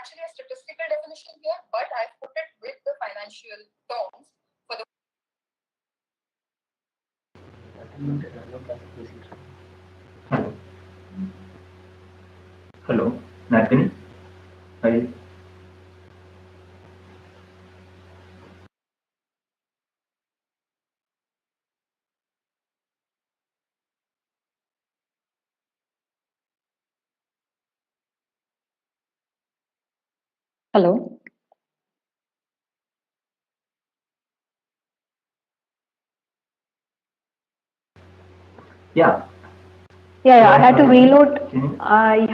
actually a statistical definition here, but I've put it with the financial terms for the. Hello, Nardhini. Hi. Hello. Yeah. Yeah, I had to reload. I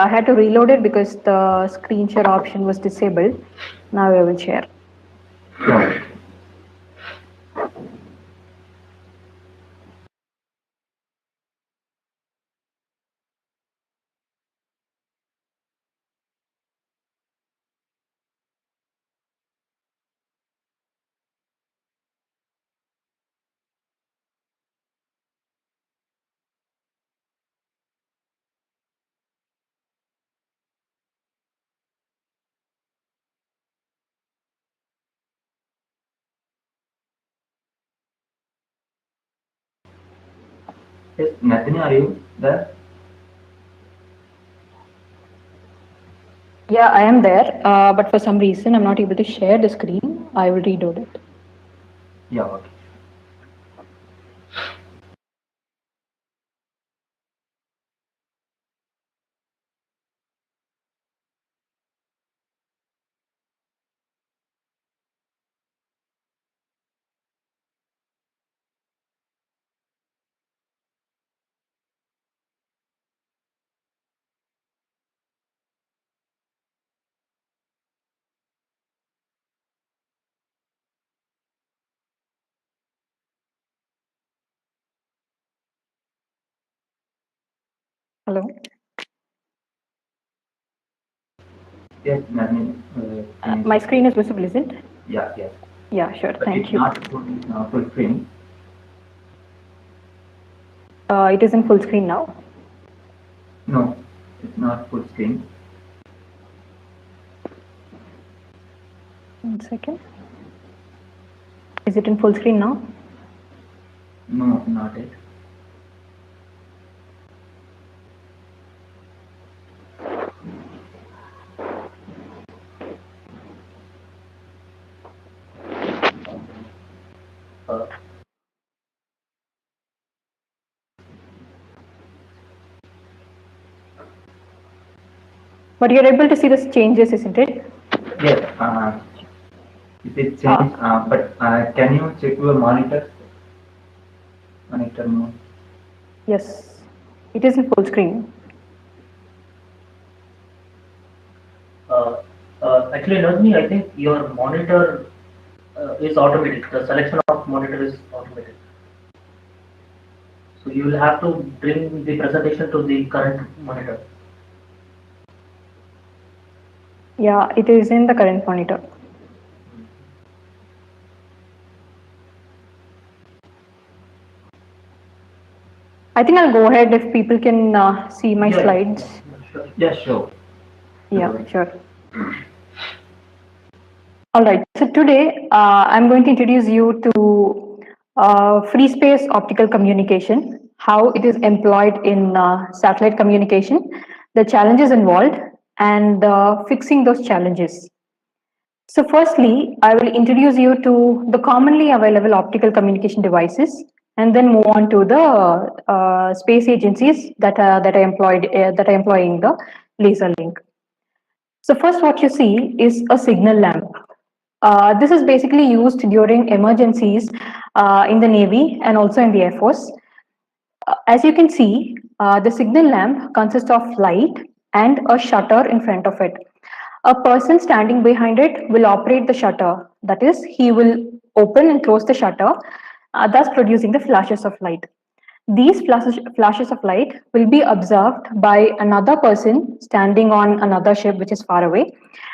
had to reload it because the screen share option was disabled. Now I will share. Yeah. Yes, Nardhini, are you there? Yeah, I am there, but for some reason I'm not able to share the screen. I will reload it. Yeah, okay. Hello. Yes, Nardhini. My screen is visible, isn't it? Yeah, yes. Yeah, sure. But Thank it's you. not full screen. It is in full screen now. No, it's not full screen. 1 second. Is it in full screen now? No, not it. But you're able to see the changes, isn't it? Yes, it is changed, but can you check your monitor? Monitor mode. Yes, it is in full screen. Actually, Nardhini, I think your monitor is automatic. The selection of monitor is automatic. So you will have to bring the presentation to the current monitor. Yeah, it is in the current monitor. I think I'll go ahead if people can see my slides. Yeah, sure. Yeah, sure. All right. So today I'm going to introduce you to free space optical communication, how it is employed in satellite communication, the challenges involved, and fixing those challenges. So firstly, I will introduce you to the commonly available optical communication devices, and then move on to the space agencies that are employing the laser link. So first, what you see is a signal lamp. This is basically used during emergencies in the Navy and also in the Air Force. As you can see, the signal lamp consists of light and a shutter in front of it. A person standing behind it will operate the shutter. That is, he will open and close the shutter, thus producing the flashes of light. These flashes of light will be observed by another person standing on another ship which is far away,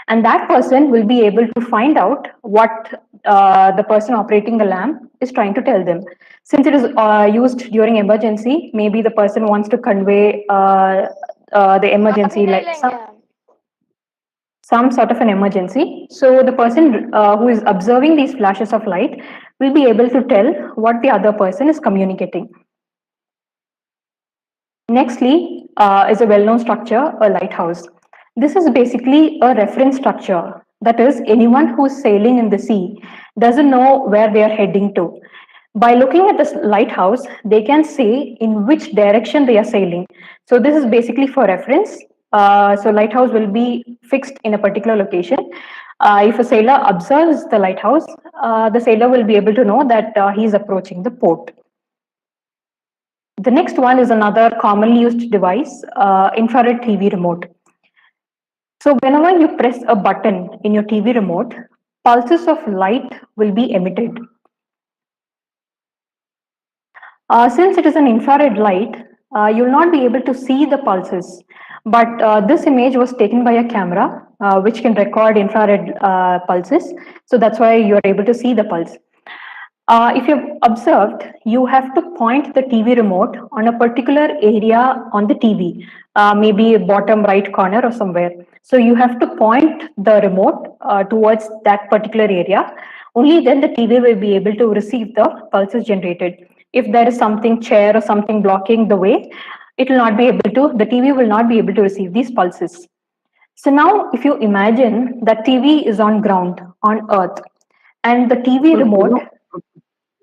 and that person will be able to find out what the person operating the lamp is trying to tell them. Since it is used during emergency, maybe the person wants to convey the emergency, like some sort of an emergency. So the person who is observing these flashes of light will be able to tell what the other person is communicating. Nextly is a well-known structure, a lighthouse. This is basically a reference structure. That is, anyone who is sailing in the sea doesn't know where they are heading to. By looking at this lighthouse, they can say in which direction they are sailing. So this is basically for reference. So lighthouse will be fixed in a particular location. If a sailor observes the lighthouse, the sailor will be able to know that he is approaching the port. The next one is another commonly used device, infrared TV remote. So whenever you press a button in your TV remote, pulses of light will be emitted. Since it is an infrared light, you will not be able to see the pulses. But this image was taken by a camera, which can record infrared pulses. So that's why you are able to see the pulse. If you've observed, you have to point the TV remote on a particular area on the TV, maybe bottom right corner or somewhere. So you have to point the remote towards that particular area. Only then the TV will be able to receive the pulses generated. If there is something, chair or something blocking the way, it will not be able to, the TV will not be able to receive these pulses. So now if you imagine that TV is on ground, on earth, and the TV remote.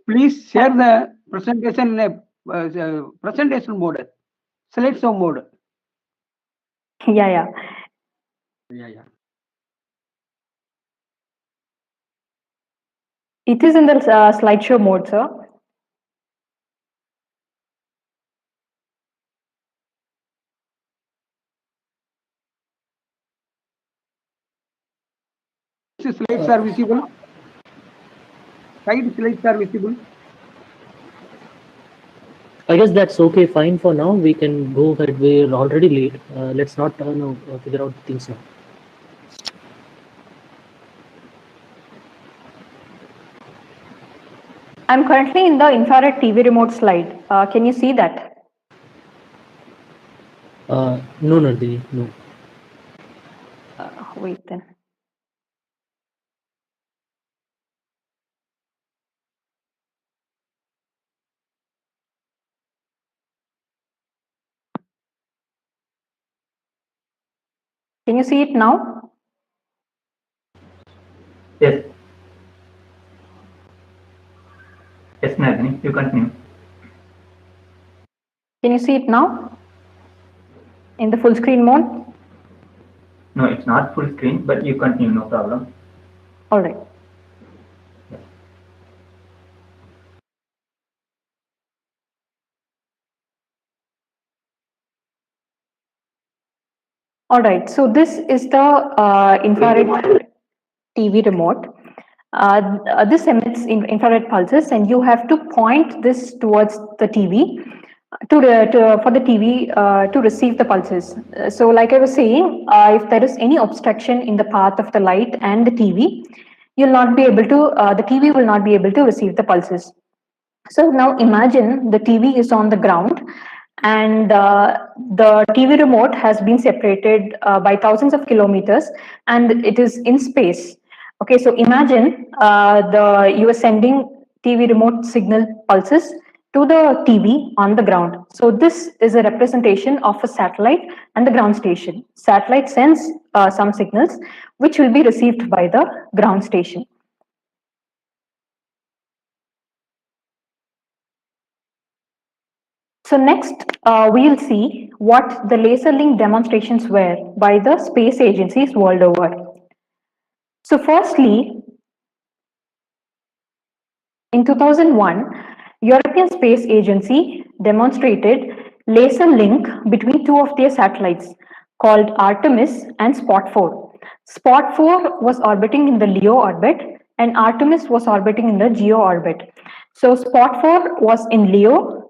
Please share the presentation in a presentation mode, slideshow mode. Yeah. It is in the slideshow mode, sir. Slides are visible. Side slides are visible. I guess that's okay, fine for now. We can go ahead. We're already late. Let's not figure out things now. I'm currently in the infrared TV remote slide. Can you see that? No, Nardhini, no. Wait then. Can you see it now? Yes. Yes, Nardhini, you continue. Can you see it now? In the full screen mode? No, it's not full screen, but you continue, no problem. All right. All right, so this is the infrared TV remote. This emits infrared pulses, and you have to point this towards the TV for the TV to receive the pulses. So like I was saying, if there is any obstruction in the path of the light and the TV, you'll not be able to, the TV will not be able to receive the pulses. So now imagine the TV is on the ground, and the TV remote has been separated by thousands of kilometers, and it is in space. Okay, so imagine you are sending TV remote signal pulses to the TV on the ground. So this is a representation of a satellite and the ground station. Satellite sends some signals which will be received by the ground station. So next, we'll see what the laser link demonstrations were by the space agencies world over. So firstly, in 2001, European Space Agency demonstrated laser link between two of their satellites called Artemis and Spot 4. Spot 4 was orbiting in the LEO orbit and Artemis was orbiting in the GEO orbit. So Spot 4 was in LEO,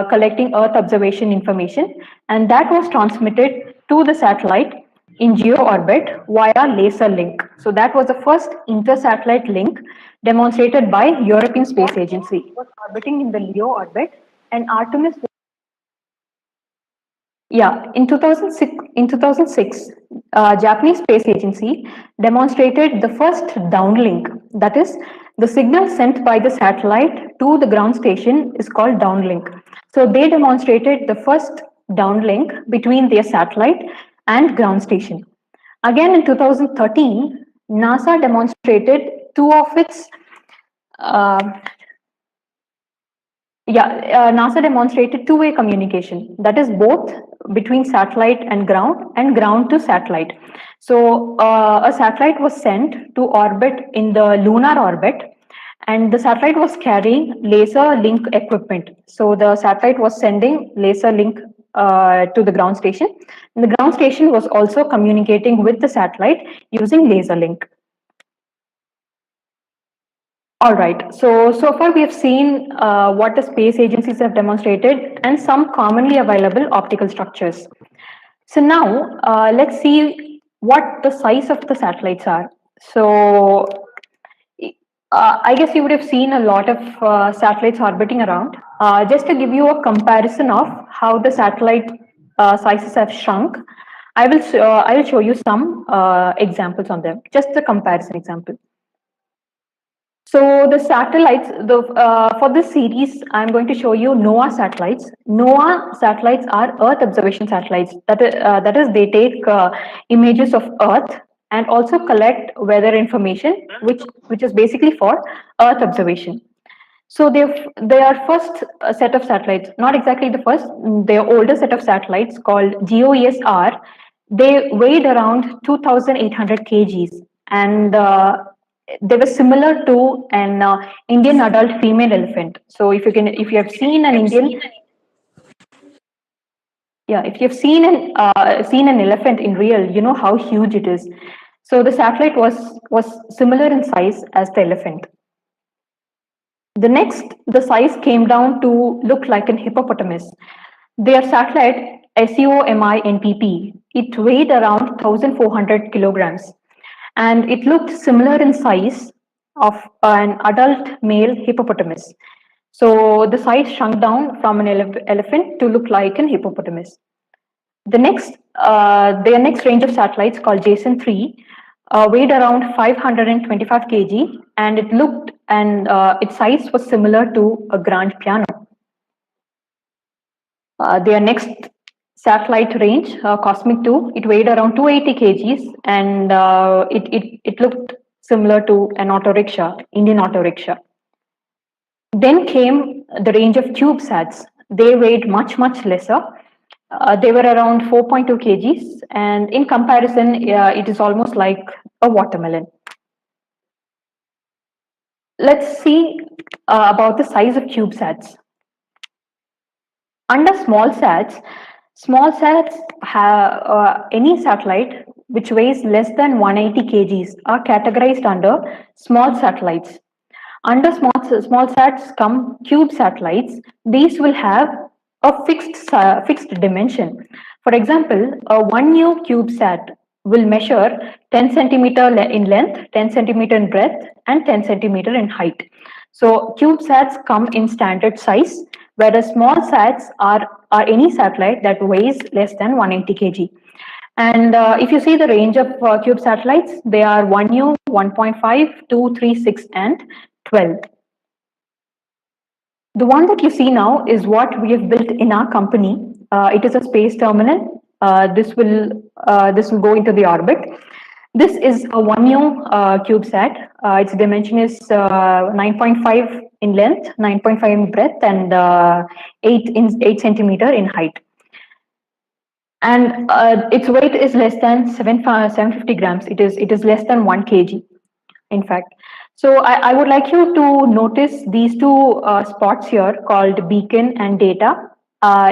collecting Earth observation information, and that was transmitted to the satellite in GEO orbit via laser link. So that was the first inter-satellite link demonstrated by European Space Agency. It was orbiting in the LEO orbit, and Artemis Yeah, in 2006, Japanese Space Agency demonstrated the first downlink. That is, the signal sent by the satellite to the ground station is called downlink. So they demonstrated the first downlink between their satellite and ground station. Again, in 2013, NASA demonstrated two of its NASA demonstrated two-way communication, that is both between satellite and ground to satellite. So a satellite was sent to orbit in the lunar orbit, and the satellite was carrying laser link equipment. So the satellite was sending laser link to the ground station. And the ground station was also communicating with the satellite using laser link. All right, so far we have seen what the space agencies have demonstrated and some commonly available optical structures. So now let's see what the size of the satellites are. So I guess you would have seen a lot of satellites orbiting around. Just to give you a comparison of how the satellite sizes have shrunk, I will show you some examples on them, just a comparison example. So the satellites, for this series, I'm going to show you NOAA satellites. NOAA satellites are Earth observation satellites. That is, they take images of Earth and also collect weather information, which is basically for Earth observation. So they are first set of satellites, not exactly the first. Their older set of satellites called GOES-R. They weighed around 2,800 kgs, and they were similar to an Indian adult female elephant. So if you have seen an Indian, if you have seen an elephant in real, you know how huge it is. So the satellite was similar in size as the elephant. The size came down to look like an hippopotamus. Their satellite SEOMINPP, it weighed around 1,400 kilograms, and it looked similar in size of an adult male hippopotamus. So the size shrunk down from an elephant to look like an hippopotamus. Their next range of satellites called JASON-3 weighed around 525 kg, and its size was similar to a grand piano. Their next satellite range, Cosmic 2, it weighed around 280 kgs, and it looked similar to an auto rickshaw, Indian auto rickshaw. Then came the range of Cubesats. They weighed much lesser. They were around 4.2 kgs, and in comparison, it is almost like a watermelon. Let's see about the size of Cubesats. Under small sats have any satellite which weighs less than 180 kgs are categorized under small satellites. Under small sats come cube satellites. These will have a fixed dimension. For example, a 1 new CubeSat will measure 10 centimeter in length, 10 centimeter in breadth, and 10 centimeter in height. So CubeSats come in standard size, whereas small sats are any satellite that weighs less than 180 kg. And if you see the range of cube satellites, they are 1U, 1.5, 2, 3, 6, and 12. The one that you see now is what we have built in our company. It is a space terminal. This will go into the orbit. This is a 1U CubeSat. Its dimension is 9.5 in length, 9.5 in breadth, and 8 centimeter in height. And its weight is less than 750 grams. It is less than 1 kg, in fact. So I would like you to notice these two spots here called beacon and data.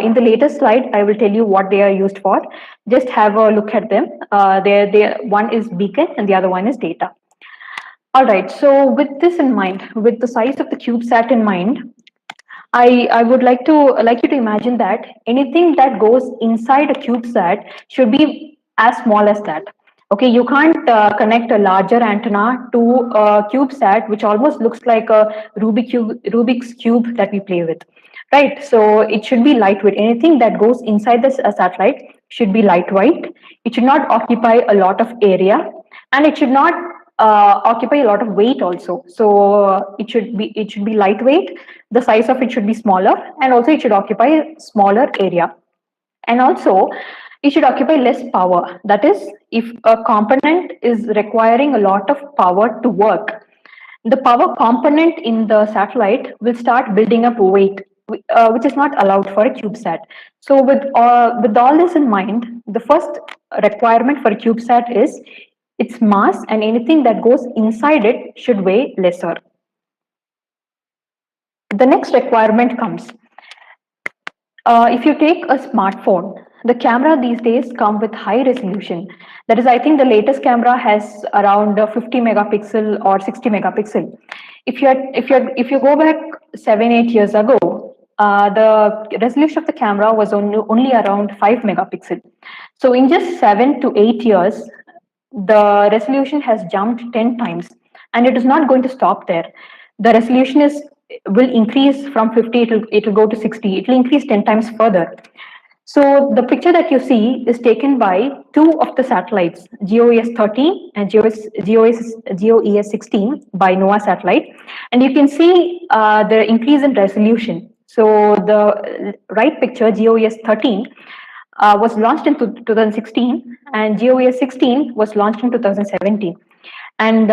In the latest slide, I will tell you what they are used for. Just have a look at them. One is beacon and the other one is data. All right, so with this in mind, with the size of the CubeSat in mind, I would like you to imagine that anything that goes inside a CubeSat should be as small as that. Okay, you can't connect a larger antenna to a CubeSat, which almost looks like a Rubik's Cube that we play with. right? So it should be lightweight. Anything that goes inside the satellite should be lightweight. It should not occupy a lot of area, and it should not occupy a lot of weight also. So it should be lightweight. The size of it should be smaller, and also it should occupy a smaller area. And also, it should occupy less power. That is, if a component is requiring a lot of power to work, the power component in the satellite will start building up weight, which is not allowed for a CubeSat. So with all this in mind, the first requirement for a CubeSat is its mass, and anything that goes inside it should weigh lesser. The next requirement comes. If you take a smartphone, the camera these days come with high resolution. That is, I think the latest camera has around 50 megapixel or 60 megapixel. If you go back 7-8 years ago, the resolution of the camera was only around 5 megapixel. So in just 7 to 8 years, the resolution has jumped 10 times, and it is not going to stop there. The resolution will increase from 50, it will go to 60, it will increase 10 times further. So the picture that you see is taken by two of the satellites, GOES 13 and GOES 16 by NOAA satellite. And you can see the increase in resolution. So the right picture, GOES 13, was launched in 2016, and GOES 16 was launched in 2017. And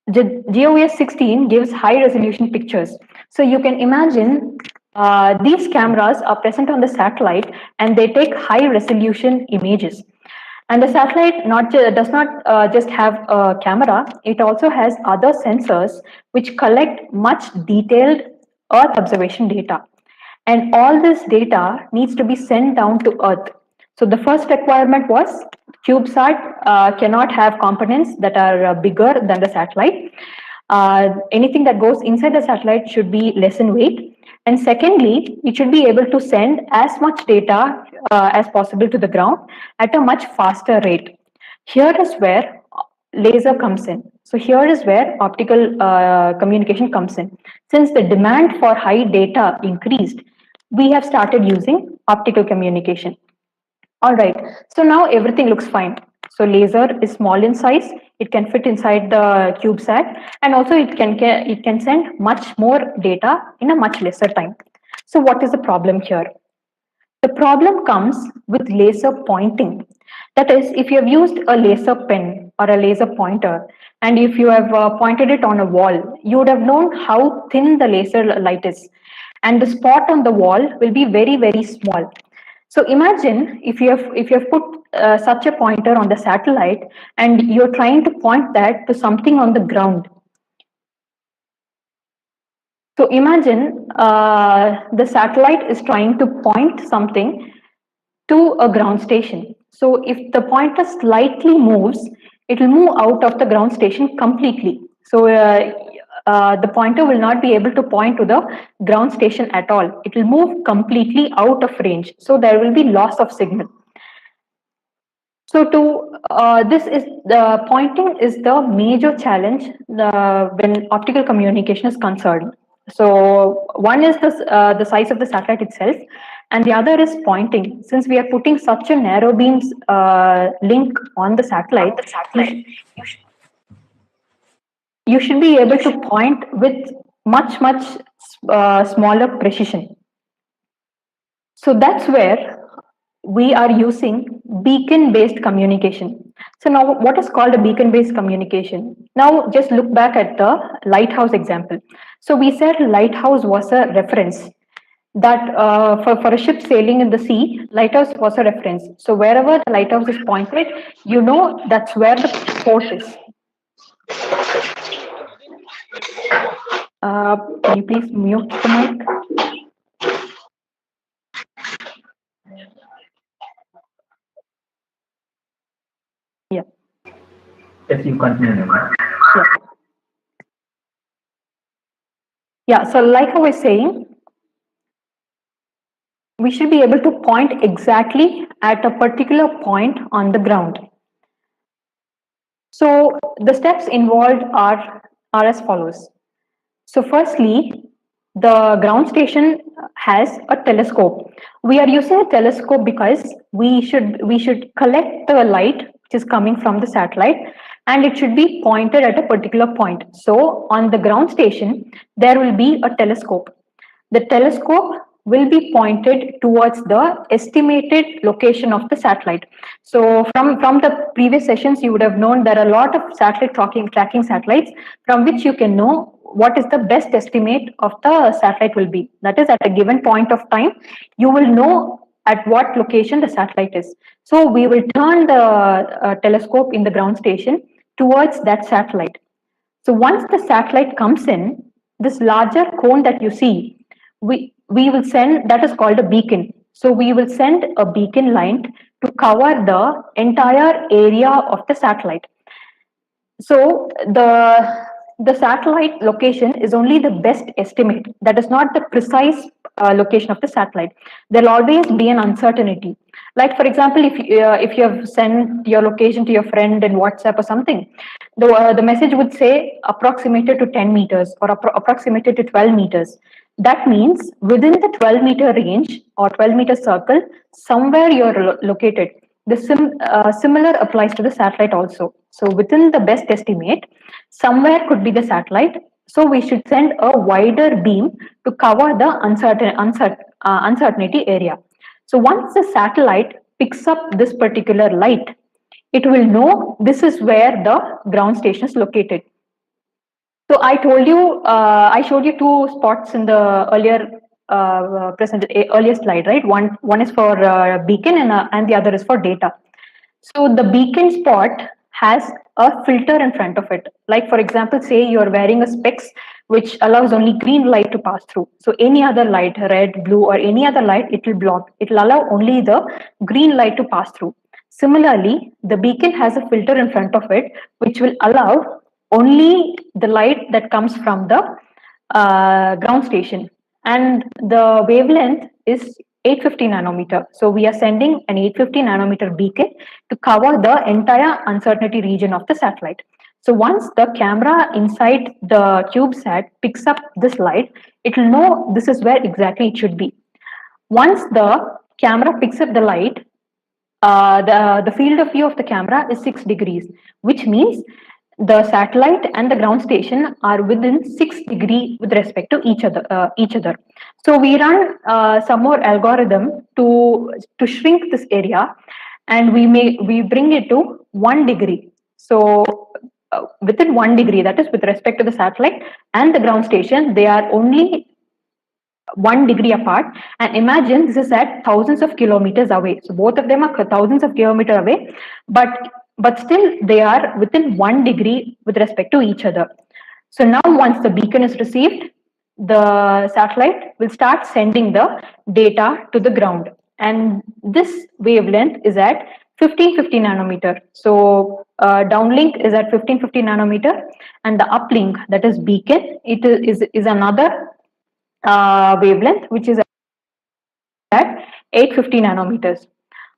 the GOES 16 gives high resolution pictures. So you can imagine these cameras are present on the satellite, and they take high resolution images. And the satellite does not just have a camera, it also has other sensors which collect much detailed Earth observation data. And all this data needs to be sent down to Earth. So the first requirement was Cubesat cannot have components that are bigger than the satellite. Anything that goes inside the satellite should be less in weight. And secondly, it should be able to send as much data as possible to the ground at a much faster rate. Here is where laser comes in. So here is where optical communication comes in. Since the demand for high data increased, we have started using optical communication. All right, so now everything looks fine. So laser is small in size, it can fit inside the CubeSat, and also it can send much more data in a much lesser time. So what is the problem here? The problem comes with laser pointing. That is, if you have used a laser pen or a laser pointer, and if you have pointed it on a wall, you would have known how thin the laser light is. And the spot on the wall will be very, very small. So imagine if you have put such a pointer on the satellite, and you're trying to point that to something on the ground. So imagine the satellite is trying to point something to a ground station. So if the pointer slightly moves, it will move out of the ground station completely. So the pointer will not be able to point to the ground station at all. It will move completely out of range. So there will be loss of signal. So this is the pointing is the major challenge when optical communication is concerned. So one is the size of the satellite itself, and the other is pointing. Since we are putting such a narrow beams link on the satellite, you should be able to point with much smaller precision. So that's where we are using beacon-based communication. So now what is called a beacon-based communication? Now just look back at the Lighthouse example. So we said Lighthouse was a reference that for a ship sailing in the sea, Lighthouse was a reference. So wherever the lighthouse is pointed, you know that's where the port is. Can you please mute the mic? Yeah. Yes, you continue. Yeah. Yeah, so like I was saying, we should be able to point exactly at a particular point on the ground. So the steps involved are as follows. So firstly, the ground station has a telescope. We are using a telescope because we should collect the light which is coming from the satellite, and it should be pointed at a particular point. So on the ground station, there will be a telescope. The telescope will be pointed towards the estimated location of the satellite. So from the previous sessions, you would have known there are a lot of satellite tracking satellites from which you can know what is the best estimate of the satellite will be. That is, at a given point of time, you will know at what location the satellite is. So we will turn the telescope in the ground station towards that satellite. So once the satellite comes in, this larger cone that you see, we will send, that is called a beacon. So we will send a beacon light to cover the entire area of the satellite. So the satellite location is only the best estimate. That is not the precise location of the satellite. There will always be an uncertainty. Like for example, if you have sent your location to your friend in WhatsApp or something, the message would say approximated to 10 meters or approximated to 12 meters. That means within the 12-meter range or 12-meter circle, somewhere you're located. The similar applies to the satellite also. So within the best estimate, somewhere could be the satellite. So we should send a wider beam to cover the uncertainty area. So once the satellite picks up this particular light, it will know this is where the ground station is located. So I told you, I showed you two spots in the earlier earlier slide, right? One is for beacon and the other is for data. So the beacon spot has a filter in front of it. Like for example, say you're wearing a specs which allows only green light to pass through. So any other light, red, blue, or any other light, it will block. It will allow only the green light to pass through. Similarly, the beacon has a filter in front of it which will allow only the light that comes from the ground station, and the wavelength is 850 nanometer. So we are sending an 850 nanometer beacon to cover the entire uncertainty region of the satellite. So once the camera inside the CubeSat picks up this light, it will know this is where exactly it should be. Once the camera picks up the light, the field of view of the camera is 6 degrees, which means the satellite and the ground station are within 6 degrees with respect to each other. So we run some more algorithm to shrink this area, and we bring it to 1 degree. So within 1 degree, that is with respect to the satellite and the ground station, they are only 1 degree apart. And imagine this is at thousands of kilometers away. So both of them are thousands of kilometers away, but still they are within 1 degree with respect to each other. So now once the beacon is received, the satellite will start sending the data to the ground. And this wavelength is at 1550 nanometer. So downlink is at 1550 nanometer, and the uplink, that is beacon, it is another wavelength which is at 850 nanometers.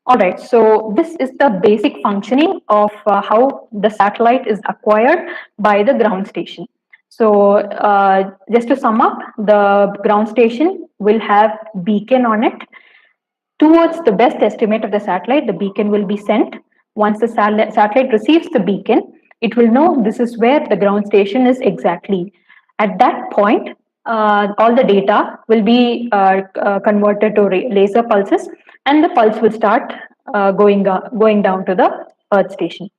All right, so this is the basic functioning of how the satellite is acquired by the ground station. So just to sum up, the ground station will have beacon on it. Towards the best estimate of the satellite, the beacon will be sent. Once the satellite receives the beacon, it will know this is where the ground station is exactly. At that point, all the data will be converted to laser pulses, and the pulse will start going down to the Earth station.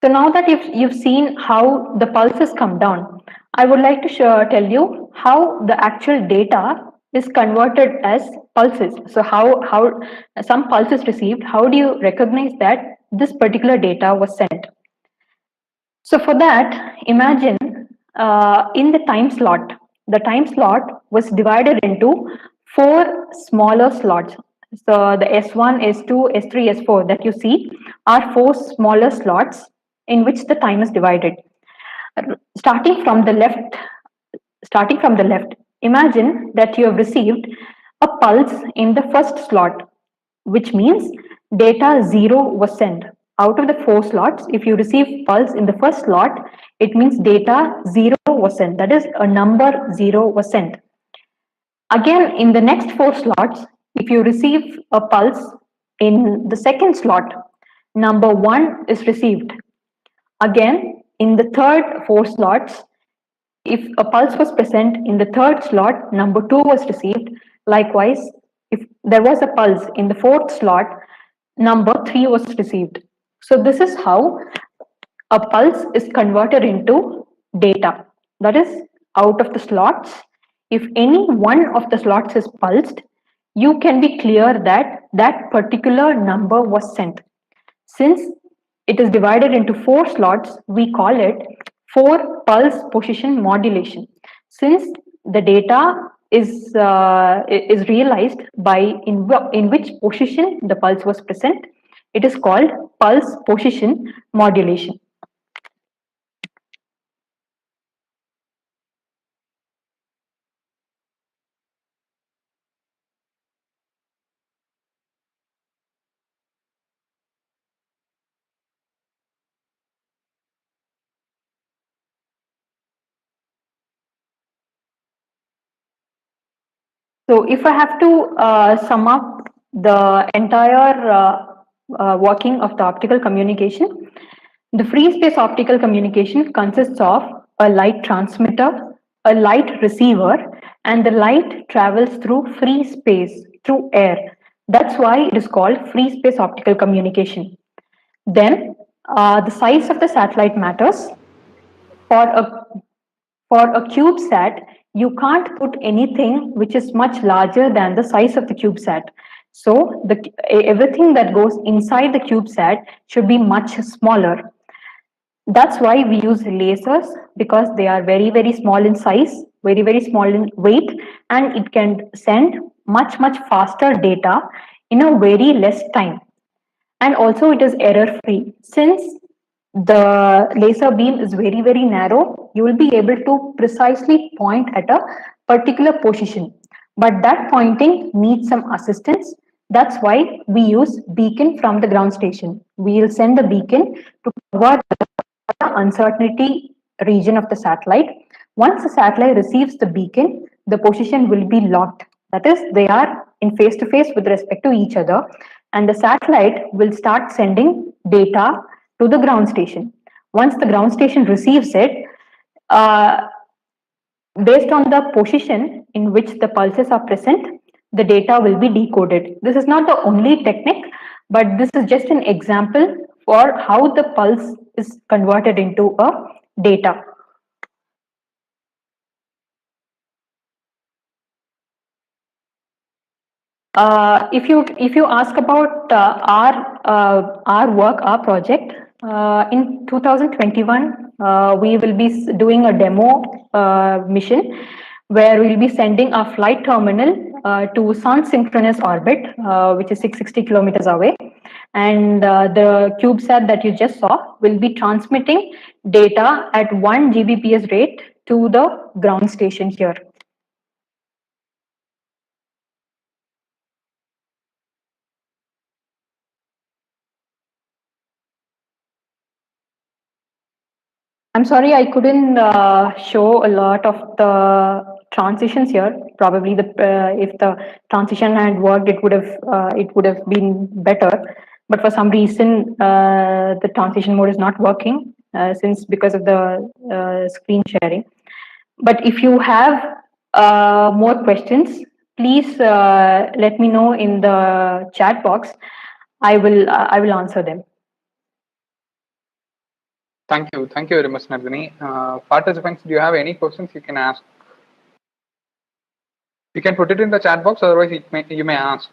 So now that you've seen how the pulses come down, I would like to tell you how the actual data is converted as pulses. So how some pulse is received, how do you recognize that this particular data was sent? So for that, imagine in the time slot was divided into 4 smaller slots. So the S1, S2, S3, S4 that you see are 4 smaller slots in which the time is divided. Starting from the left, imagine that you have received a pulse in the first slot, which means data 0 was sent. Out of the 4 slots, if you receive pulse in the first slot, it means data 0 was sent. That is, a number 0 was sent. Again, in the next 4 slots, if you receive a pulse in the second slot, number 1 is received. Again, in the third 4 slots, if a pulse was present in the third slot, number 2 was received. Likewise, if there was a pulse in the fourth slot, number 3 was received. So this is how a pulse is converted into data. That is, out of the slots, if any one of the slots is pulsed, you can be clear that that particular number was sent. Since it is divided into 4 slots, we call it 4 pulse position modulation. Since the data is realized by in which position the pulse was present, it is called pulse position modulation. So if I have to sum up the entire working of the optical communication, the free space optical communication consists of a light transmitter, a light receiver, and the light travels through free space, through air. That's why it is called free space optical communication. Then the size of the satellite matters. For a CubeSat, you can't put anything which is much larger than the size of the CubeSat. So everything that goes inside the CubeSat should be much smaller. That's why we use lasers, because they are very, very small in size, very, very small in weight, and it can send much, much faster data in a very less time. And also it is error free. Since the laser beam is very, very narrow, you will be able to precisely point at a particular position. But that pointing needs some assistance. That's why we use beacon from the ground station. We will send the beacon to cover the uncertainty region of the satellite. Once the satellite receives the beacon, the position will be locked. That is, they are in face to face with respect to each other, and the satellite will start sending data to the ground station. Once the ground station receives it, based on the position in which the pulses are present, the data will be decoded. This is not the only technique, but this is just an example for how the pulse is converted into a data. If you ask about our work, our project, in 2021, we will be doing a demo mission where we'll be sending our flight terminal to sun synchronous orbit, which is 660 kilometers away. And the CubeSat that you just saw will be transmitting data at 1 Gbps rate to the ground station here. I'm sorry, I couldn't show a lot of the transitions here. Probably if the transition had worked, it would have been better. But for some reason, the transition mode is not working because of the screen sharing. But if you have more questions, please let me know in the chat box. I will answer them. Thank you very much, Nardhini. Participants, do you have any questions you can ask? You can put it in the chat box, otherwise you may ask.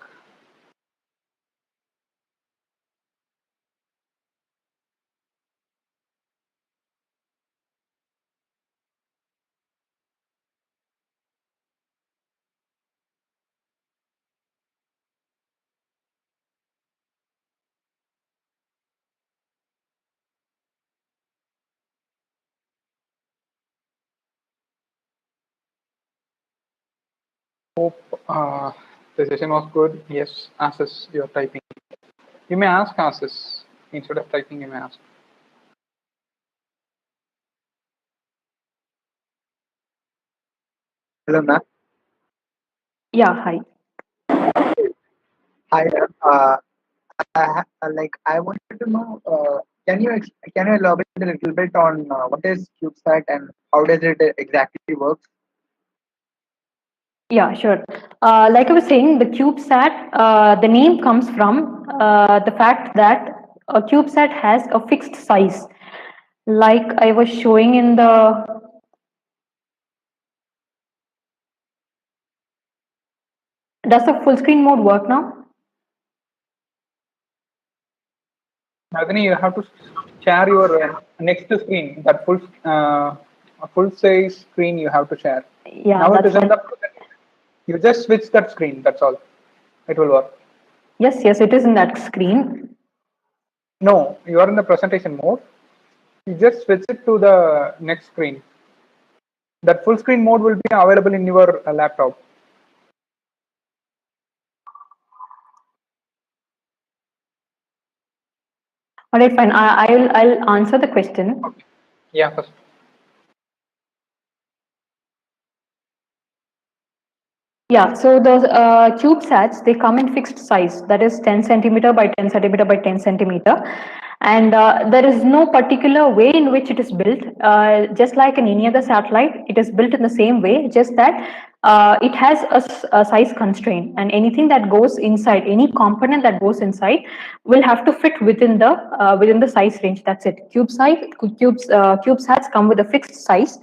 Hope the session was good. Yes, Asis, you're typing. You may ask Asis. Instead of typing, you may ask. Hello, ma'am. Yeah, hi. Hi. I wanted to know. Can you elaborate a little bit on what is CubeSat and how does it exactly work? Yeah, sure. Like I was saying, the CubeSat, the name comes from the fact that a CubeSat has a fixed size. Like I was showing in the. Does the full screen mode work now? Nardhini, you have to share your next screen, that full size screen you have to share. Yeah, Now it that's is in what. the presentation. You just switch that screen, that's all. It will work. Yes, it is in that screen. No, you are in the presentation mode. You just switch it to the next screen. That full screen mode will be available in your laptop. All right, fine. I'll answer the question. Okay. Yeah, first. Yeah, so the CubeSats, they come in fixed size, that is 10 centimeter by 10 centimeter by 10 centimeter. And there is no particular way in which it is built. Just like in any other satellite, it is built in the same way, just that it has a size constraint, and anything that goes inside, any component that goes inside will have to fit within the size range. That's it. CubeSats come with a fixed size,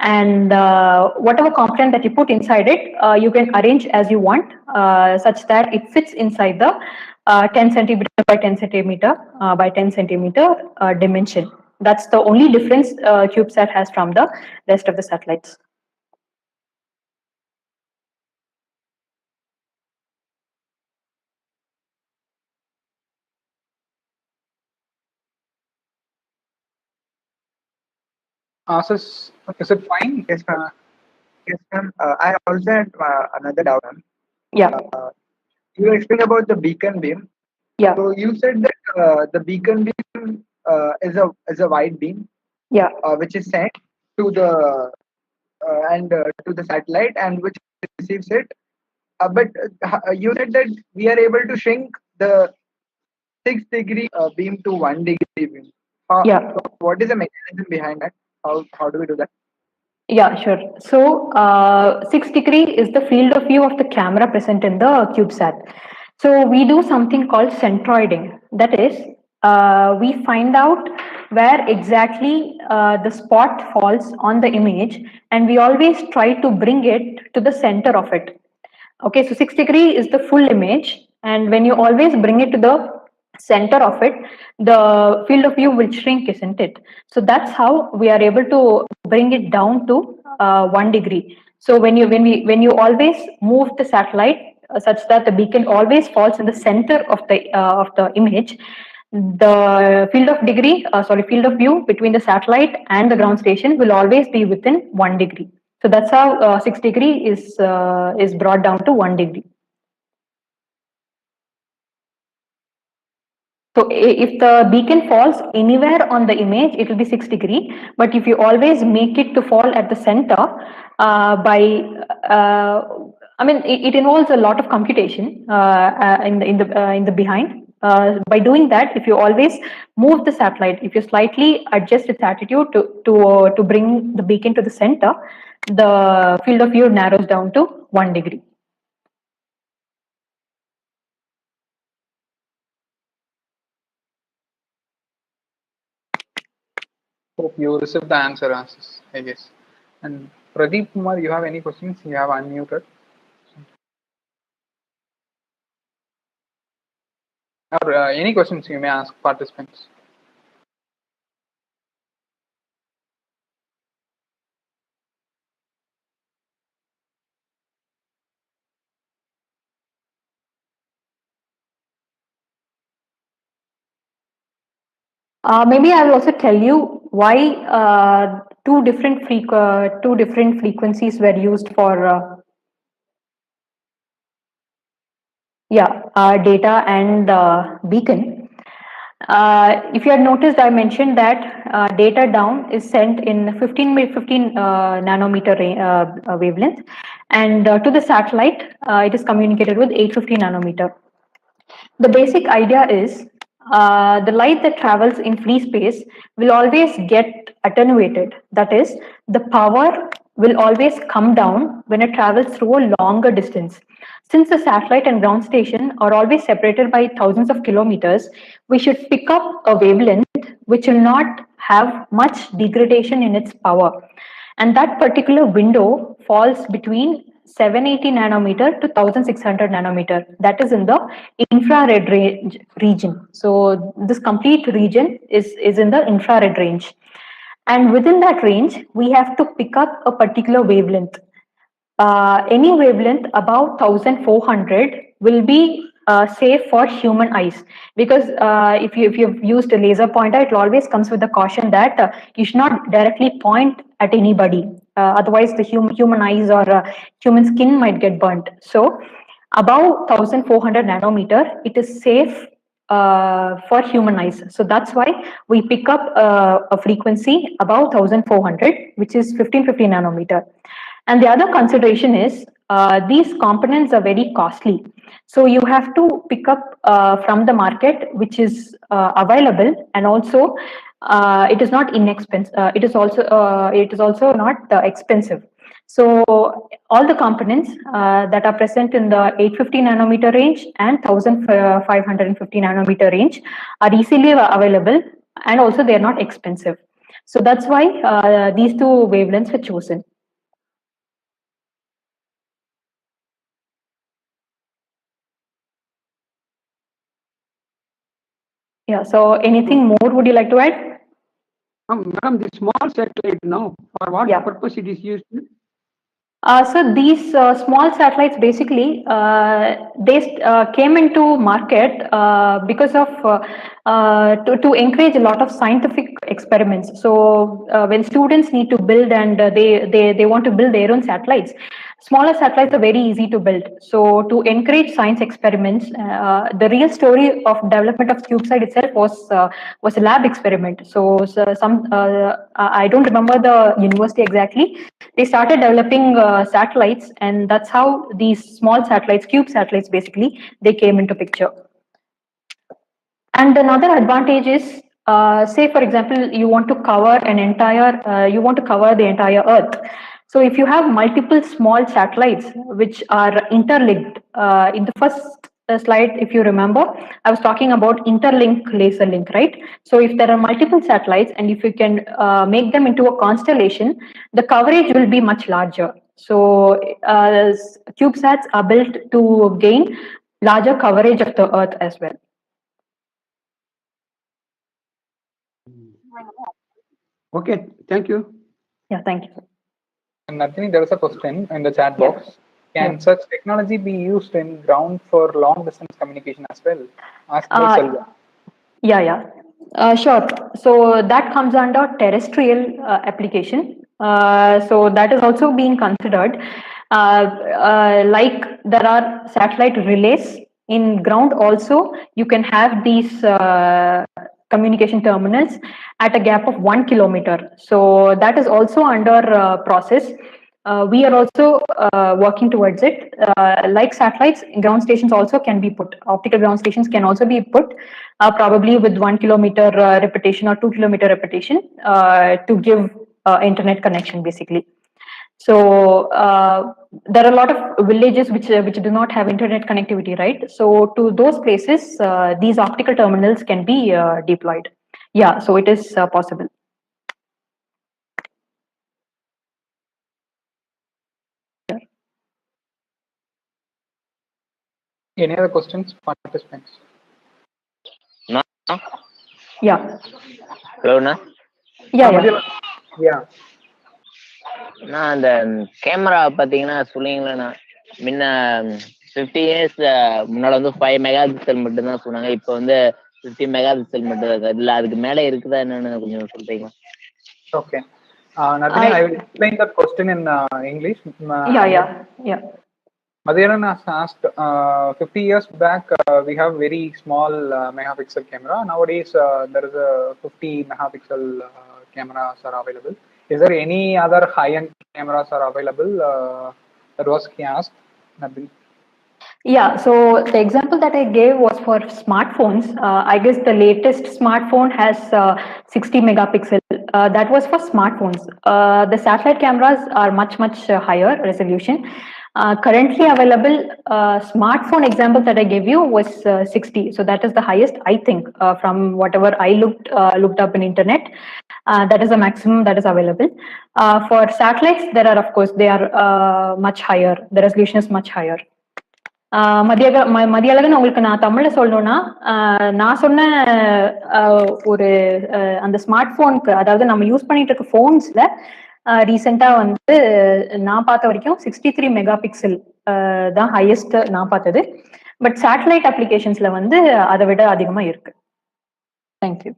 and whatever component that you put inside it, you can arrange as you want, such that it fits inside the 10 centimeter by 10 centimeter by 10 centimeter dimension. That's the only difference CubeSat has from the rest of the satellites. Assis, is it fine? Yes, ma'am. Yes, ma'am. I also had another doubt, ma'am. Yeah, You explained about the beacon beam. yeah, So you said that the beacon beam is a wide beam, yeah. which is sent to the to the satellite and which receives it. But you said that we are able to shrink the 6-degree beam to 1-degree beam. Yeah. So what is the mechanism behind that? How do we do that? Yeah, sure. So 6-degree is the field of view of the camera present in the CubeSat. So we do something called centroiding. That is, we find out where exactly the spot falls on the image, and we always try to bring it to the center of it. Okay, so 6-degree is the full image, and when you always bring it to the center of it, the field of view will shrink, isn't it? So that's how we are able to bring it down to 1 degree. So when you always move the satellite such that the beacon always falls in the center of the image, the field of view between the satellite and the ground station will always be within 1 degree. So that's how 6-degree is brought down to 1 degree. So if the beacon falls anywhere on the image, it will be 6-degree. But if you always make it to fall at the center I mean, it involves a lot of computation in the behind. By doing that, if you always move the satellite, if you slightly adjust its attitude to bring the beacon to the center, the field of view narrows down to 1 degree. Hope you received the answer, Assis, I guess. And Pradeep Kumar, you have any questions? You have unmuted. Or any questions you may ask participants. Maybe I will also tell you why two different frequencies were used for data and beacon. If you had noticed, I mentioned that data down is sent in 15 nanometer wavelength, and to the satellite, it is communicated with 850 nanometer. The basic idea is the light that travels in free space will always get attenuated. That is, the power will always come down when it travels through a longer distance. Since the satellite and ground station are always separated by thousands of kilometers, we should pick up a wavelength which will not have much degradation in its power. And that particular window falls between 780 nanometer to 1600 nanometer. That is in the infrared range region. So this complete region is in the infrared range. And within that range, we have to pick up a particular wavelength. Any wavelength above 1400 will be safe for human eyes, because if you've used a laser pointer, it always comes with the caution that you should not directly point at anybody, otherwise the human eyes or human skin might get burnt. So above 1400 nanometer, it is safe for human eyes. So that's why we pick up a frequency above 1400, which is 1550 nanometer. And the other consideration is these components are very costly. So you have to pick up from the market which is available, and also it is not inexpensive. It is also not expensive. So all the components that are present in the 850 nanometer range and 1550 nanometer range are easily available, and also they are not expensive. So that's why these two wavelengths were chosen. Yeah, so anything more would you like to add? Madam, the small satellite now, for what purpose it is used? So these small satellites basically they came into market because of to encourage a lot of scientific experiments. So when students need to build and they want to build their own satellites, smaller satellites are very easy to build. So to encourage science experiments, the real story of development of Cubesat itself was a lab experiment. So some I don't remember the university exactly. They started developing satellites, and that's how these small satellites, cube satellites, basically they came into picture. And another advantage is, say for example, you want to cover the entire Earth. So if you have multiple small satellites which are interlinked, in the first slide, if you remember, I was talking about interlink laser link, right? So if there are multiple satellites and if you can make them into a constellation, the coverage will be much larger. So CubeSats are built to gain larger coverage of the Earth as well. Okay, thank you. Yeah, thank you. And Nardhini, there is a question in the chat box. Can such technology be used in ground for long distance communication as well? Asked by Selva. Sure. So that comes under terrestrial application. So that is also being considered. Like there are satellite relays in ground also, you can have these communication terminals at a gap of 1 kilometer. So that is also under process. We are also working towards it. Like satellites, ground stations also can be put. Optical ground stations can also be put, probably with 1 kilometer repetition or 2 kilometer repetition to give internet connection, basically. So there are a lot of villages which do not have internet connectivity, right? So to those places, these optical terminals can be deployed. Yeah, so it is possible. Any other questions, participants? No. Yeah. Hello, na? Yeah. நான் அந்த camera பாத்தீங்கன்னா சொன்னீங்களா முன்ன 50 years முன்னாடி வந்து 5 mega pixel மட்டும் தான் சொன்னாங்க, இப்போ வந்து 50 மெகா பிக்சல் மட்டும் இருக்கு. இல்ல அதுக்கு மேல இருக்குதா என்னன்னு கொஞ்சம் சொல்றீங்களா? Okay. Nardhini, I will explain that question in English. Yeah. Madhyanan has asked, 50 years back, we have very small megapixel camera. Nowadays, there is a 50 megapixel cameras are available. Is there any other high-end cameras are available? That was he asked. Nardhini. Yeah, so the example that I gave was for smartphones. I guess the latest smartphone has 60 megapixel. That was for smartphones. The satellite cameras are much higher resolution. Currently available smartphone example that I gave you was 60. So that is the highest, I think, from whatever I looked up in internet. That is the maximum that is available. For satellites, there are, of course, they are much higher. The resolution is much higher. Mathiyazhagan உங்களுக்கு நான் தமிழ்ல சொல்லணும்னா நான் சொன்ன ஒரு அந்த smart போனுக்கு அதாவது நம்ம யூஸ் பண்ணிட்டு இருக்க போன்ஸ்ல ரீசெண்டா வந்து நான் பார்த்த வரைக்கும் 63 மெகா பிக்சல் தான் ஹையஸ்ட் நான் பார்த்தது. பட் சேட்டலைட் அப்ளிகேஷன்ஸ்ல வந்து அதை விட அதிகமா இருக்கு. தேங்க்யூ.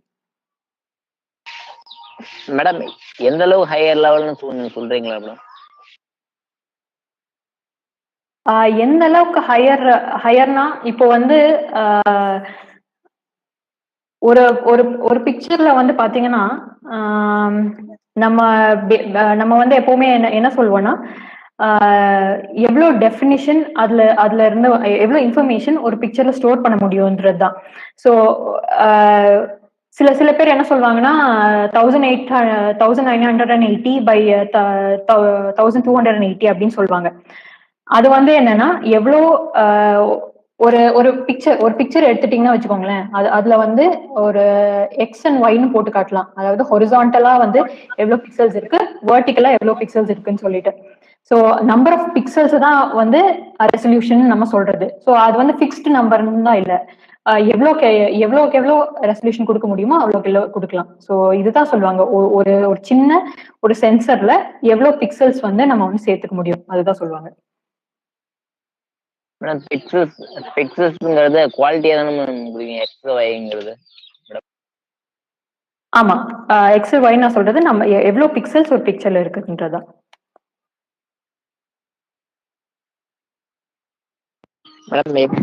மேடம் எந்த அளவு ஹையர் லெவல்னு சொல்றீங்களா மேடம்? எந்த அளவுக்கு ஹையர்னா இப்போ வந்து ஒரு ஒரு ஒரு பிக்சர்ல வந்து பாத்தீங்கன்னா நம்ம வந்து எப்பவுமே என்ன சொல்லுவோம்னா எவ்வளவு டெஃபினிஷன் அதுல இருந்து எவ்வளவு இன்ஃபர்மேஷன் ஒரு பிக்சர்ல ஸ்டோர் பண்ண முடியும்ன்றது தான். ஸோ சில பேர் என்ன சொல்லுவாங்கன்னா 1980 by 1280 அப்படின்னு சொல்லுவாங்க. அது வந்து என்னன்னா எவ்வளோ ஒரு பிக்சர் எடுத்துட்டீங்கன்னா வச்சுக்கோங்களேன், அதுல வந்து ஒரு எக்ஸ் அண்ட் ஒய்னு போட்டு காட்டலாம். அதாவது ஹொரிசான்டலா வந்து எவ்வளவு பிக்சல்ஸ் இருக்கு, வெர்டிகலா எவ்வளவு பிக்சல்ஸ் இருக்குன்னு சொல்லிட்டு. ஸோ நம்பர் ஆஃப் பிக்சல்ஸ் தான் வந்து ரெசல்யூஷன் நம்ம சொல்றது. ஸோ அது வந்து ஃபிக்ஸ்டு நம்பர்னு தான் இல்லை, எவ்வளோ ரெசல்யூஷன் கொடுக்க முடியுமோ அவ்வளோக்கு கொடுக்கலாம். ஸோ இதுதான் சொல்லுவாங்க ஒரு சின்ன ஒரு சென்சர்ல எவ்வளோ பிக்சல்ஸ் வந்து நம்ம வந்து சேர்த்துக்க முடியும், அதுதான் சொல்லுவாங்க. மேடம் பிக்சல்ஸ்ங்கிறது குவாலிட்டியா தானே மேடம் எக்ஸ் ஒய்ங்கிறது? ஆமா, எக்ஸ் ஒய் நான் சொல்றது நம்ம எவ்வளவு பிக்சல்ஸ் ஒரு பிக்சர்ல இருக்குன்றதா. மேடம்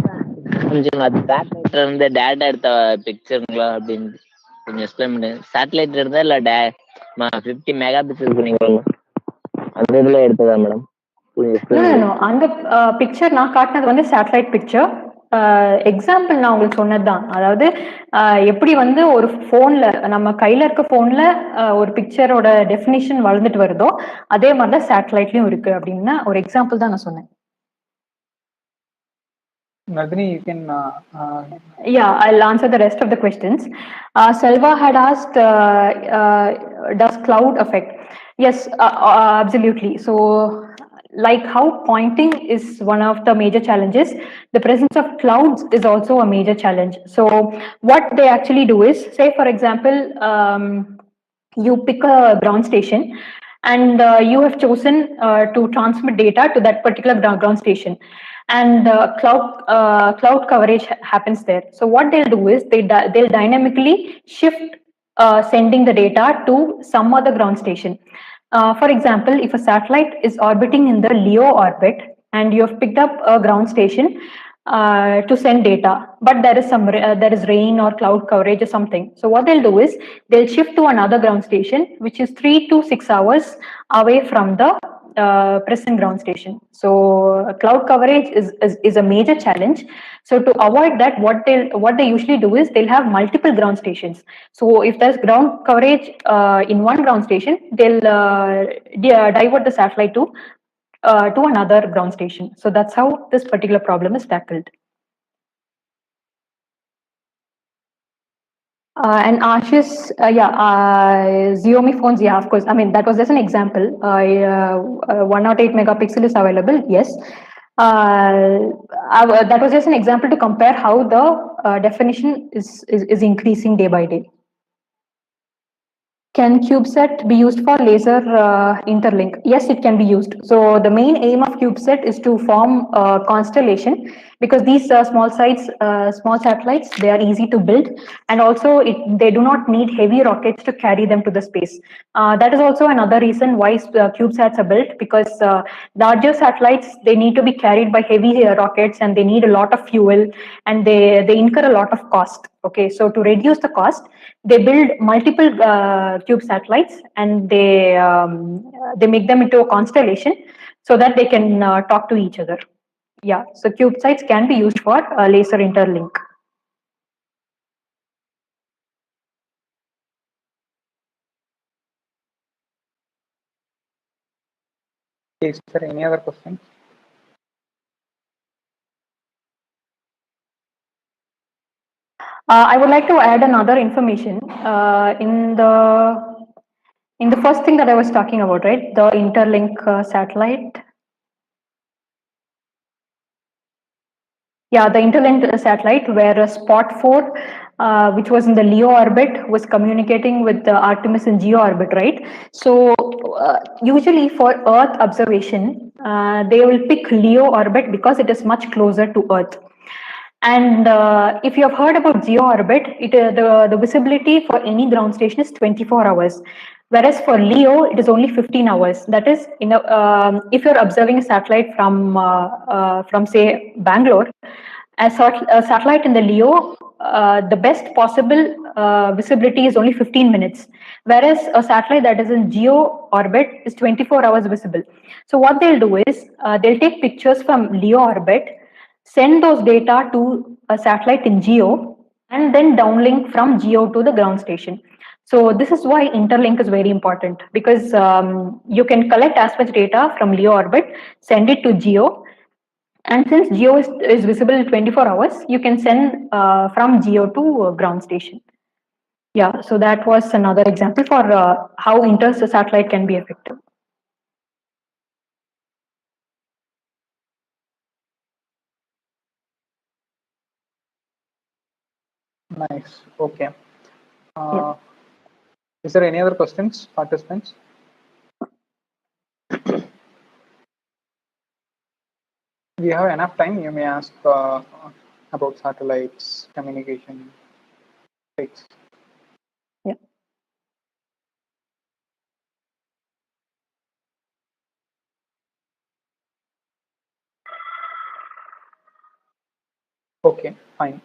கொஞ்சம் அது சேட்டலைட்ல இருந்து டேட்டா எடுத்த பிக்சருங்களா அப்படின்னு கொஞ்சம் எக்ஸ்பிளைன் பண்ணுங்க. சேட்டலைட்ல இருந்தா இல்ல 50 மெகா பிக்சல் சொன்னீங்களா அந்த இதுல எடுத்ததா மேடம்? அந்த பிக்சர் நான் காட்டினது வந்து சேட்டலைட் பிக்சர். எக்ஸாம்பிள் நான் உங்களுக்கு சொன்னதுதான். அதாவது எப்படி வந்து ஒரு போன்ல நம்ம கையில இருக்க போன்ல ஒரு பிக்சரோட டெஃபினிஷன் வளர்ந்துட்டு வருதோ அதே மாதிரிதான் சேட்டலைட்லயும் இருக்கு அப்படின்னு ஒரு எக்ஸாம்பிள் தான் நான் சொன்னேன். Nardhini, you can. Yeah, I'll answer the rest of the questions. Selva had asked, does cloud affect? Yes, absolutely. So, like how pointing is one of the major challenges, the presence of clouds is also a major challenge. So, what they actually do is, say for example, you pick a ground station and you have chosen to transmit data to that particular ground station. And cloud coverage happens there. So what they'll do is they'll dynamically shift sending the data to some other ground station. For example, if a satellite is orbiting in the LEO orbit and you have picked up a ground station to send data, but there is rain or cloud coverage or something. So what they'll do is they'll shift to another ground station which is 3 to 6 hours away from the present ground station. So cloud coverage is a major challenge. So to avoid that, what they usually do is they'll have multiple ground stations. So if there's ground coverage in one ground station, they'll divert the satellite to another ground station. So that's how this particular problem is tackled. And Ashish, Xiaomi phones, yeah, of course. I mean, that was just an example. 108 megapixel is available, yes. That was just an example to compare how the definition is increasing day by day. Can Cubesat be used for laser interlink? Yes, it can be used. So the main aim of Cubesat is to form a constellation because these small satellites, they are easy to build, and also they do not need heavy rockets to carry them to the space. That is also another reason why CubeSats are built, because larger satellites, they need to be carried by heavy rockets, and they need a lot of fuel, and they incur a lot of cost. Okay, so to reduce the cost, they build multiple cube satellites, and they make them into a constellation so that they can talk to each other. Yeah, so CubeSats can be used for laser interlink. Is there any other questions? I would like to add another information in the first thing that I was talking about, right? The interlink satellite. Yeah, the interlink satellite, where Spot 4, which was in the LEO orbit, was communicating with the Artemis in GEO orbit, right? So usually for Earth observation, they will pick LEO orbit because it is much closer to Earth. And if you have heard about GEO orbit, the visibility for any ground station is 24 hours. Whereas for LEO, it is only 15 hours. That is, if you're observing a satellite from say Bangalore, a satellite in the LEO, the best possible visibility is only 15 minutes. Whereas a satellite that is in GEO orbit is 24 hours visible. So what they'll do is they'll take pictures from LEO orbit, send those data to a satellite in GEO, and then downlink from GEO to the ground station. So this is why interlink is very important, because you can collect as much data from LEO orbit, send it to GEO, and since GEO is visible in 24 hours, you can send from GEO to ground station. Yeah, so that was another example for how inter-satellite can be effective. Nice. Okay. Is there any other questions, participants? We have enough time. You may ask about satellites, communication, things. Yeah. Okay, fine.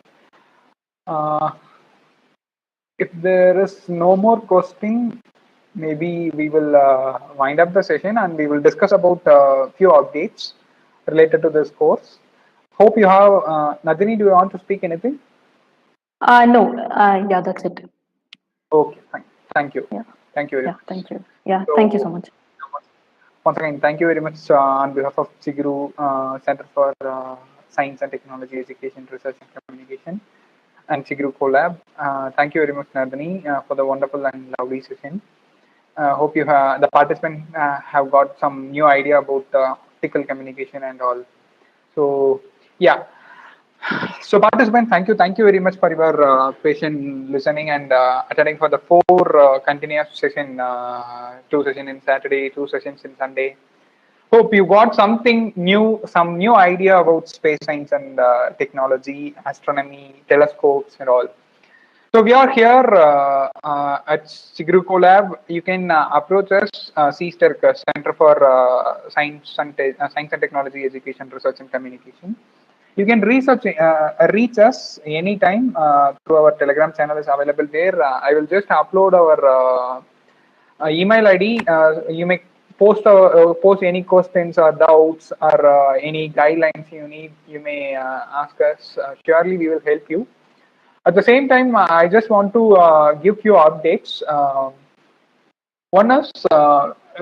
If there is no more question, maybe we will wind up the session and we will discuss about a few updates related to this course. Hope you have, Nardhini, do you want to speak anything? No, yeah, that's it. Okay, fine. Thank you. Yeah. Thank you very much. Thank you. Yeah, so, thank you so much. Once again, thank you very much on behalf of CIGRU Center for Science and Technology Education, Research and Communication and CIGRU Collab. Thank you very much, Nardhini, for the wonderful and lovely session. Hope you have, the participants have got some new idea about optical communication and all. So yeah. So participants, thank you very much for your patient listening and attending for the 4 continuous session, 2 sessions in Saturday, 2 sessions in Sunday. Hope you got something new, some new idea about space science and technology, astronomy, telescopes and all. So we are here at CIGRU Collab. You can approach us, CSTERC, Center for Science and Technology Education, Research and Communication. You can reach us anytime through our Telegram channel is available there. I will just upload our email ID. You may post any questions or doubts or any guidelines you need. You may ask us. Surely we will help you. At the same time, I just want to give few updates. One is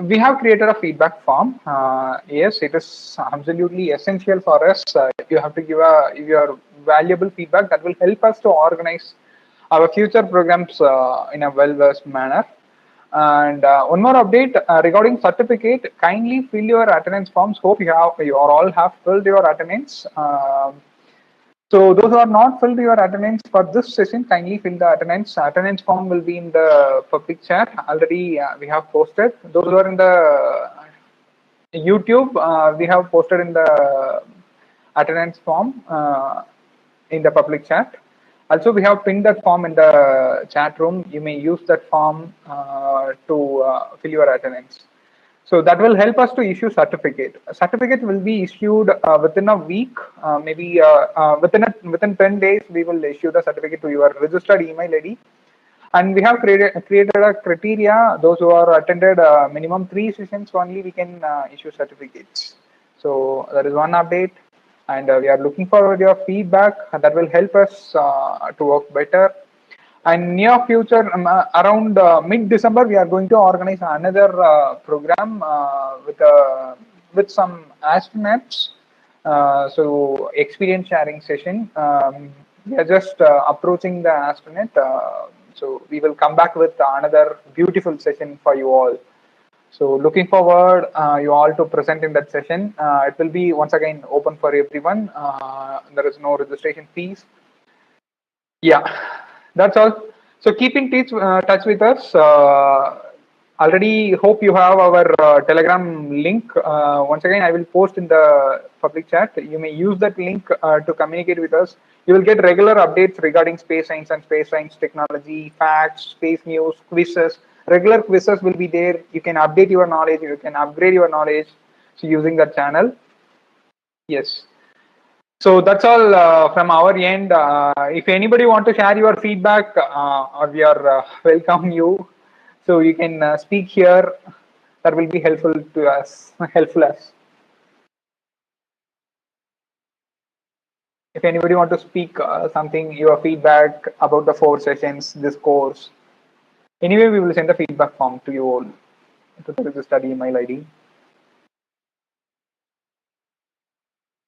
we have created a feedback form. Yes, it is absolutely essential for us. You have to give your valuable feedback that will help us to organize our future programs in a well-versed manner. And one more update regarding certificate. Kindly fill your attendance forms. Hope you all have filled your attendance. So those who are not filled your attendance for this session, kindly fill the attendance. Attendance form will be in the public chat. Already we have posted. Those who are in the YouTube, we have posted in the attendance form in the public chat. Also, we have pinned that form in the chat room. You may use that form to fill your attendance. So that will help us to issue certificate. A certificate will be issued within a week, maybe within 10 days. We will issue the certificate to your registered email ID. And we have created a criteria. Those who are attended minimum 3 sessions only, we can issue certificates. So that is one update, and we are looking forward to your feedback. And that will help us to work better. And near future, around mid-December, we are going to organize another program with some astronauts. So experience sharing session. We are just approaching the astronaut. So we will come back with another beautiful session for you all. So looking forward you all to present in that session. It will be once again open for everyone. There is no registration fees. Yeah, that's all. So keep in touch with us. Already hope you have our Telegram link. Once again, I will post in the public chat. You may use that link to communicate with us. You will get regular updates regarding space science and space science technology, facts, space news, quizzes. Regular quizzes will be there. You can update your knowledge. You can upgrade your knowledge. So using that channel. Yes. So that's all from our end. If anybody want to share your feedback, or we are welcome you. So you can speak here. That will be helpful to us. Helpful us. If anybody want to speak something, your feedback about the 4 sessions, this course. Anyway, we will send the feedback form to you all to the registered email ID.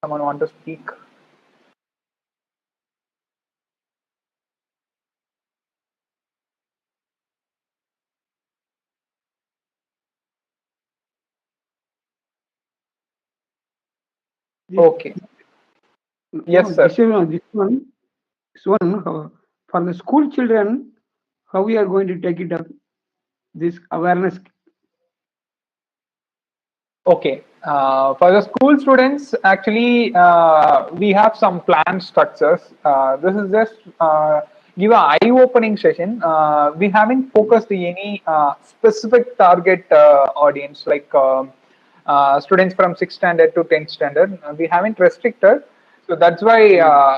Someone want to speak? Okay. Yes, sir. This one, for the school children, how we are going to take it up, this awareness? Okay. For the school students, actually, we have some planned structures. This is just give an eye-opening session. We haven't focused any specific target audience like students from 6th standard to 10th standard. We haven't restricted. So that's why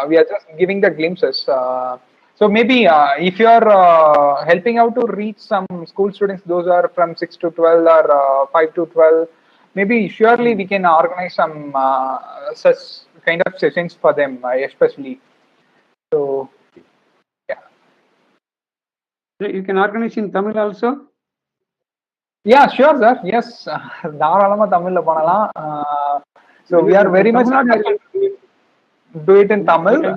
we are just giving the glimpses. So maybe if you are helping out to reach some school students, those are from 6 to 12 or 5 to 12, maybe surely we can organize some such kind of sessions for them, especially. So, yeah. You can organize in Tamil also? Yeah, sure, sir. Yes. So we are very much do it in Tamil.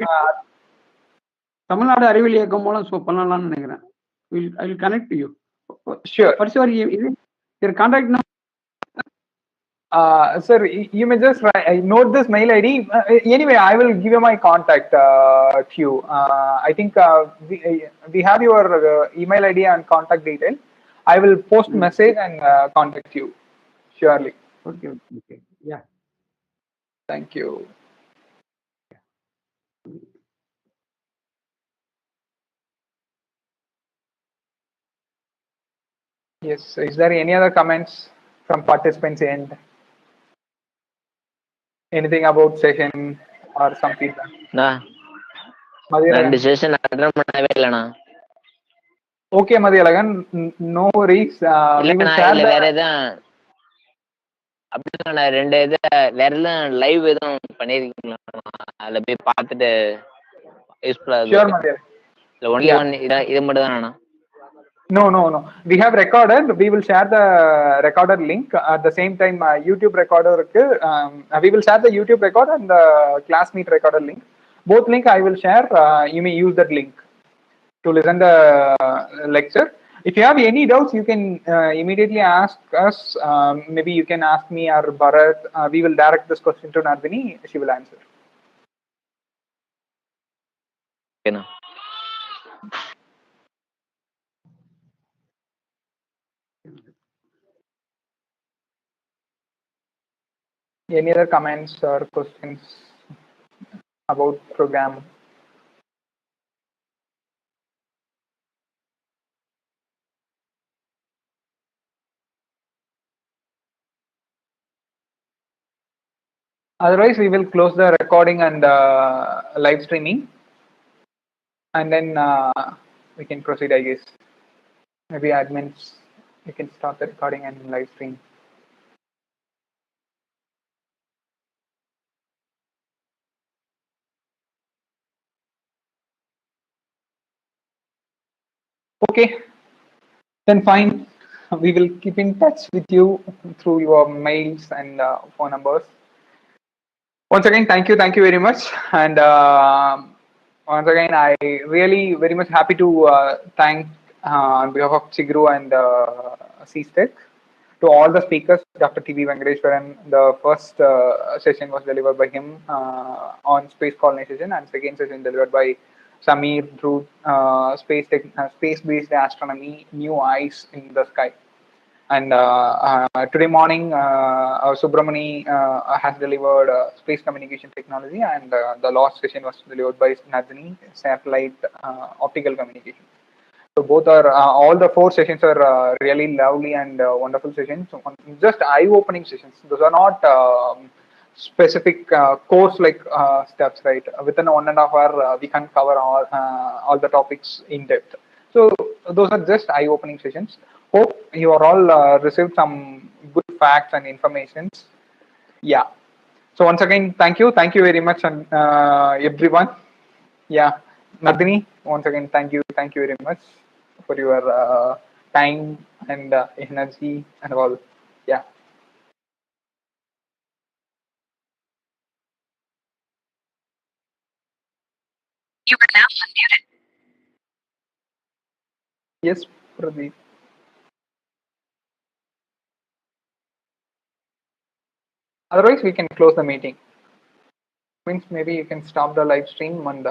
Tamil Nadu அறிவியல் இயக்கம் மூலம் பண்ணலாம்னு நினைக்கிறேன். I will connect to you. Sure. What's your contact number? Sir, you may just note this mail ID. Anyway, I will give you my contact to you. I think we have your email ID and contact detail. I will post message and contact you. Surely. Okay. Yeah. Thank you. Yes. Is there any other comments from participants' end? Anything about session or some feedback? ரெண்டு session attend பண்ணவே இல்லண்ணா. Okay Mathiyazhagan, no worries. இல்ல வேற எதுவும் அப்படின்னா ரெண்டு இது வேற எதுவும் லைவ் எதுவும் பண்ணிருக்கீங்களா? அதுல போய் பார்த்துட்டு யூஸ்ஃபுல்லா இருக்கு. இல்ல ஒன்லி ஒன் இது மட்டும் தானா? No. We have recorded. We will share the recorded link at the same time. YouTube recorder. We will share the YouTube record and the classmeet recorded link. Both link I will share. You may use that link to listen the lecture. If you have any doubts, you can immediately ask us. Maybe you can ask me or Bharat. We will direct this question to Nardhini. She will answer. Okay, no. Any other comments or questions? about program. Otherwise, we will close the recording and live streaming, and then we can proceed, I guess. Maybe admins, you can start the recording and live stream. Okay, then fine. We will keep in touch with you through your mails and phone numbers. Once again, thank you very much. And once again, I really very much happy to thank on behalf of Chigru and CSTERC to all the speakers. Dr. T.V. Venkateshwaran, the first session was delivered by him on space colonization, and second session delivered by Samir through space-based astronomy, new eyes in the sky. And today morning, Subramani has delivered space communication technology, and the last session was delivered by Nardhini, satellite optical communication. So both are all the four sessions are really lovely and wonderful sessions. So just eye-opening sessions. Those are not specific course-like steps, right? Within 1.5 hours, we can cover all the topics in depth. So those are just eye-opening sessions. Hope you are all received some good facts and informations. Yeah. So once again, thank you very much, and everyone. Yeah, Nardhini, once again, thank you very much for your time and energy and all. Yeah. You are now unmuted. Yes, Pradeep. Otherwise, we can close the meeting. Means maybe you can stop the live stream and